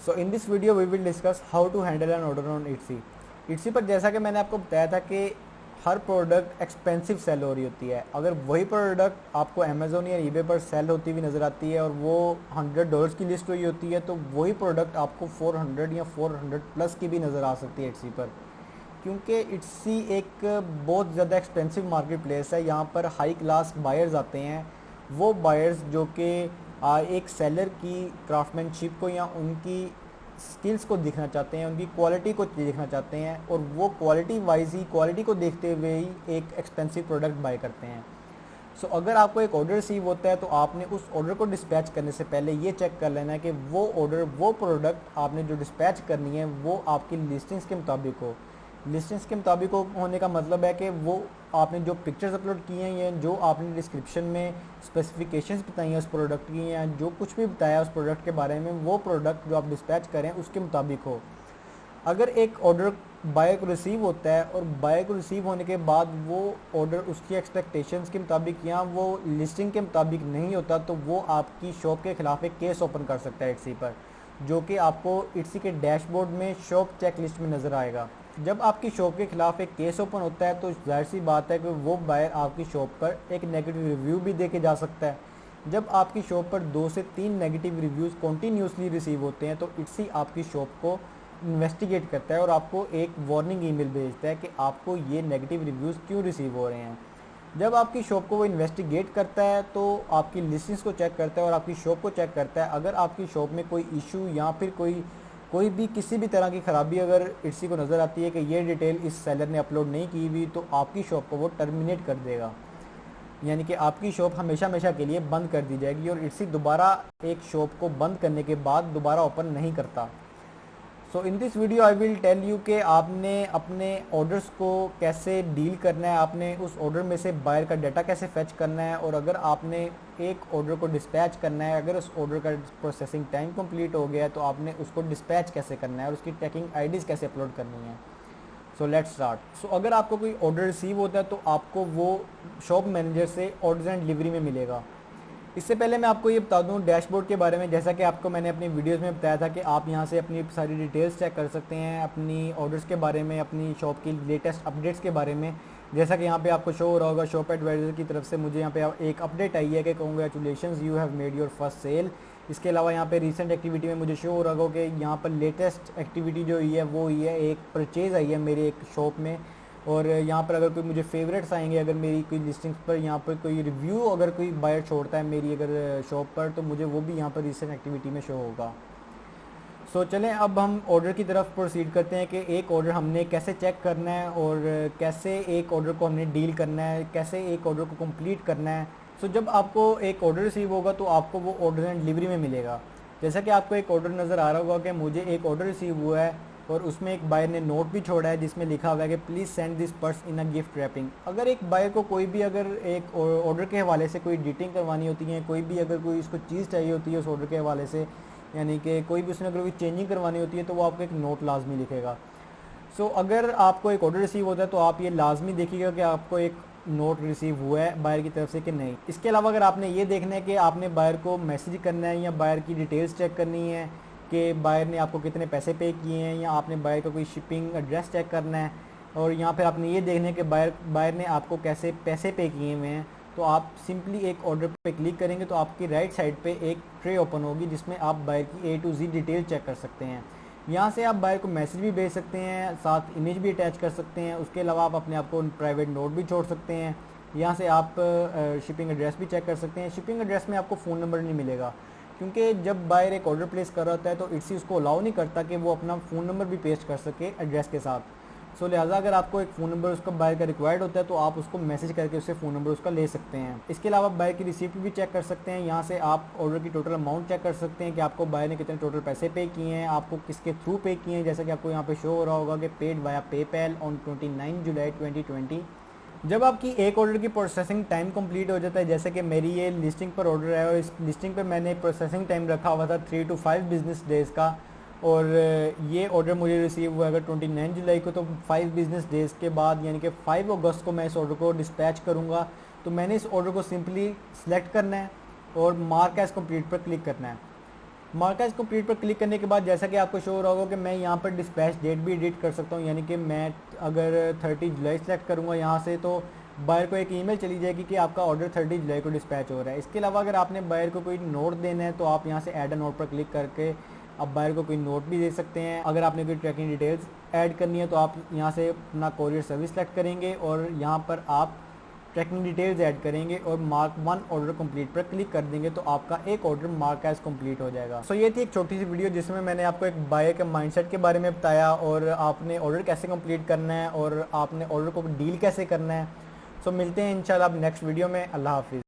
So in this video we will discuss how to handle an order on Etsy. Etsy पर जैसा कि मैंने आपको बताया था कि हर प्रोडक्ट एक्सपेंसिव सेल हो रही होती है। अगर वही प्रोडक्ट आपको अमेजोन या ईबे पर सेल होती हुई नज़र आती है और वो $100 की लिस्ट हुई होती है, तो वही प्रोडक्ट आपको 400 या 400 प्लस की भी नज़र आ सकती है इट्सी पर। क्योंकि इट्सी एक बहुत ज़्यादा एक्सपेंसिव मार्केट प्लेस है। यहाँ पर हाई क्लास बायर्स आते हैं, वो बायर्स जो कि एक सेलर की क्राफ्टमैनशिप को या उनकी स्किल्स को देखना चाहते हैं, उनकी क्वालिटी को देखना चाहते हैं, और वो क्वालिटी वाइज ही, क्वालिटी को देखते हुए ही एक एक्सपेंसिव प्रोडक्ट बाय करते हैं। सो अगर आपको एक ऑर्डर रिसीव होता है तो आपने उस ऑर्डर को डिस्पैच करने से पहले ये चेक कर लेना है कि वो ऑर्डर, वो प्रोडक्ट आपने जो डिस्पैच करनी है वो आपकी लिस्टिंग्स के मुताबिक हो। लिस्टिंग्स के मुताबिक होने का मतलब है कि वो आपने जो पिक्चर्स अपलोड किए हैं या जो आपने डिस्क्रिप्शन में स्पेसिफिकेशंस बताई हैं उस प्रोडक्ट की, या जो कुछ भी बताया उस प्रोडक्ट के बारे में, वो प्रोडक्ट जो आप डिस्पैच करें उसके मुताबिक हो। अगर एक ऑर्डर बायर को रिसीव होता है और बायर को रिसीव होने के बाद वो ऑर्डर उसकी एक्सपेक्टेशंस के मुताबिक या वो लिस्टिंग के मुताबिक नहीं होता, तो वो आपकी शॉप के खिलाफ एक केस ओपन कर सकता है इट्सी पर, जो कि आपको इट्सी के डैशबोर्ड में शॉप चेक लिस्ट में नज़र आएगा। जब आपकी शॉप के खिलाफ एक केस ओपन होता है तो जाहिर सी बात है कि वो बायर आपकी शॉप पर एक नेगेटिव रिव्यू भी दे के जा सकता है। जब आपकी शॉप पर 2 से 3 नेगेटिव रिव्यूज़ कॉन्टीन्यूसली रिसीव होते हैं तो इट्सी आपकी शॉप को इन्वेस्टिगेट करता है और आपको एक वार्निंग ईमेल भेजता है कि आपको ये नेगेटिव रिव्यूज़ क्यों रिसीव हो रहे हैं। जब आपकी शॉप को वो इन्वेस्टिगेट करता है तो आपकी लिस्टिंग्स को चेक करता है और आपकी शॉप को चेक करता है। अगर आपकी शॉप में कोई इशू या फिर कोई भी किसी भी तरह की ख़राबी अगर इट्सी को नज़र आती है कि ये डिटेल इस सेलर ने अपलोड नहीं की हुई, तो आपकी शॉप को वो टर्मिनेट कर देगा, यानी कि आपकी शॉप हमेशा हमेशा के लिए बंद कर दी जाएगी और इट्सी दोबारा एक शॉप को बंद करने के बाद दोबारा ओपन नहीं करता। So in this video I will tell you कि आपने अपने ऑर्डर्स को कैसे डील करना है, आपने उस ऑर्डर में से बायर का डाटा कैसे फेच करना है, और अगर आपने एक ऑर्डर को डिस्पैच करना है, अगर उस ऑर्डर का प्रोसेसिंग टाइम कंप्लीट हो गया है तो आपने उसको डिस्पैच कैसे करना है और उसकी ट्रैकिंग आईडीज़ कैसे अपलोड करनी है। So let's start. सो अगर आपको कोई ऑर्डर रिसीव होता है तो आपको वो शॉप मैनेजर से ऑर्डर्स एंड डिलीवरी में मिलेगा। इससे पहले मैं आपको ये बता दूं डैशबोर्ड के बारे में। जैसा कि आपको मैंने अपनी वीडियोस में बताया था कि आप यहाँ से अपनी सारी डिटेल्स चेक कर सकते हैं, अपनी ऑर्डर्स के बारे में, अपनी शॉप की लेटेस्ट अपडेट्स के बारे में। जैसा कि यहाँ पे आपको शो हो रहा होगा, शॉप एडवाइज़र की तरफ से मुझे यहाँ पे एक अपडेट आई है कि congratulations you have made your first sale. इसके अलावा यहाँ पे रीसेंट एक्टिविटी में मुझे शो हो रहा होगा कि यहाँ पर लेटेस्ट एक्टिविटी जो हुई है वो हुई है, एक परचेज़ आई है मेरी एक शॉप में। और यहाँ पर अगर कोई मुझे फेवरेट्स आएंगे, अगर मेरी कोई लिस्टिंग्स पर यहाँ पर कोई रिव्यू अगर कोई बायर छोड़ता है मेरी अगर शॉप पर, तो मुझे वो भी यहाँ पर रिसेंट एक्टिविटी में शो होगा। सो चलें अब हम ऑर्डर की तरफ प्रोसीड करते हैं कि एक ऑर्डर हमने कैसे चेक करना है और कैसे एक ऑर्डर को हमने डील करना है, कैसे एक ऑर्डर को कंप्लीट करना है। सो जब आपको एक ऑर्डर रिसीव होगा तो आपको वो ऑर्डर एंड डिलीवरी में मिलेगा। जैसा कि आपको एक ऑर्डर नज़र आ रहा होगा कि मुझे एक ऑर्डर रिसीव हुआ है और उसमें एक बायर ने नोट भी छोड़ा है जिसमें लिखा हुआ है कि please send this purse in a gift wrapping. अगर एक बायर को कोई भी अगर एक ऑर्डर के हवाले से कोई डिटेलिंग करवानी होती है, कोई भी अगर कोई इसको चीज़ चाहिए होती है उस ऑर्डर के हवाले से, यानी कि कोई भी उसने अगर कोई चेंजिंग करवानी होती है, तो वो आपको एक नोट लाजमी लिखेगा। सो अगर आपको एक ऑर्डर रिसीव होता है तो आप ये लाजमी देखिएगा कि आपको एक नोट रिसीव हुआ है बायर की तरफ से कि नहीं। इसके अलावा अगर आपने ये देखना है कि आपने बायर को मैसेज करना है या बायर की डिटेल्स चेक करनी है कि बायर ने आपको कितने पैसे पे किए हैं, या आपने बायर का कोई शिपिंग एड्रेस चेक करना है, और यहाँ पर आपने ये देखना है कि बायर ने आपको कैसे पैसे पे किए हुए हैं, तो आप सिंपली एक ऑर्डर पे क्लिक करेंगे तो आपकी राइट साइड पे एक ट्रे ओपन होगी जिसमें आप बायर की A to Z detail check कर सकते हैं। यहाँ से आप बायर को मैसेज भी भेज सकते हैं, साथ इमेज भी अटैच कर सकते हैं। उसके अलावा आप अपने आप को प्राइवेट नोट भी छोड़ सकते हैं। यहाँ से आप शिपिंग एड्रेस भी चेक कर सकते हैं। शिपिंग एड्रेस में आपको फ़ोन नंबर नहीं मिलेगा, क्योंकि जब बायर एक ऑर्डर प्लेस कर रहा होता है तो इट्सी उसको अलाउ नहीं करता कि वो अपना फ़ोन नंबर भी पेस्ट कर सके एड्रेस के साथ। सो लिहाजा अगर आपको एक फ़ोन नंबर उसका बायर का रिक्वायर्ड होता है तो आप उसको मैसेज करके उससे फ़ोन नंबर उसका ले सकते हैं। इसके अलावा बायर की रिसीप्ट भी चेक कर सकते हैं। यहाँ से आप ऑर्डर की टोटल अमाउंट चेक कर सकते हैं कि आपको बायर ने कितने टोटल पैसे पे किए हैं, आपको किसके थ्रू पे किए हैं। जैसा कि आपको यहाँ पे शो हो रहा होगा कि पेड वाया पेपैल ऑन 29 जुलाई 2020। जब आपकी एक ऑर्डर की प्रोसेसिंग टाइम कंप्लीट हो जाता है, जैसे कि मेरी ये लिस्टिंग पर ऑर्डर है और इस लिस्टिंग पर मैंने प्रोसेसिंग टाइम रखा हुआ था 3 to 5 बिजनेस डेज़ का, और ये ऑर्डर मुझे रिसीव हुआ अगर 29 जुलाई को, तो 5 बिजनेस डेज़ के बाद यानी कि 5 अगस्त को मैं इस ऑर्डर को डिस्पैच करूँगा। तो मैंने इस ऑर्डर को सिंपली सिलेक्ट करना है और मार्क एज कंप्लीट पर क्लिक करना है। मार्क एज कंप्लीट पर क्लिक करने के बाद जैसा कि आपको शो हो रहा होगा कि मैं यहाँ पर डिस्पैच डेट भी एडिट कर सकता हूँ, यानी कि मैं अगर 30 जुलाई सेलेक्ट करूँगा यहाँ से तो बायर को एक ईमेल चली जाएगी कि आपका ऑर्डर 30 जुलाई को डिस्पैच हो रहा है। इसके अलावा अगर आपने बायर को कोई नोट देना है तो आप यहाँ से ऐड अ नोट पर क्लिक करके आप बायर को कोई नोट भी दे सकते हैं। अगर आपने कोई ट्रैकिंग डिटेल्स ऐड करनी है तो आप यहाँ से अपना कोरियर सर्विस सेलेक्ट करेंगे और यहाँ पर आप ट्रैकिंग डिटेल्स ऐड करेंगे और मार्क 1 ऑर्डर कंप्लीट पर क्लिक कर देंगे तो आपका एक ऑर्डर मार्क एज कंप्लीट हो जाएगा। सो ये थी एक छोटी सी वीडियो जिसमें मैंने आपको एक बायर के माइंडसेट के बारे में बताया और आपने ऑर्डर कैसे कंप्लीट करना है और आपने ऑर्डर को डील कैसे करना है। सो मिलते हैं इंशाल्लाह अब नेक्स्ट वीडियो में। अल्लाह हाफिज़।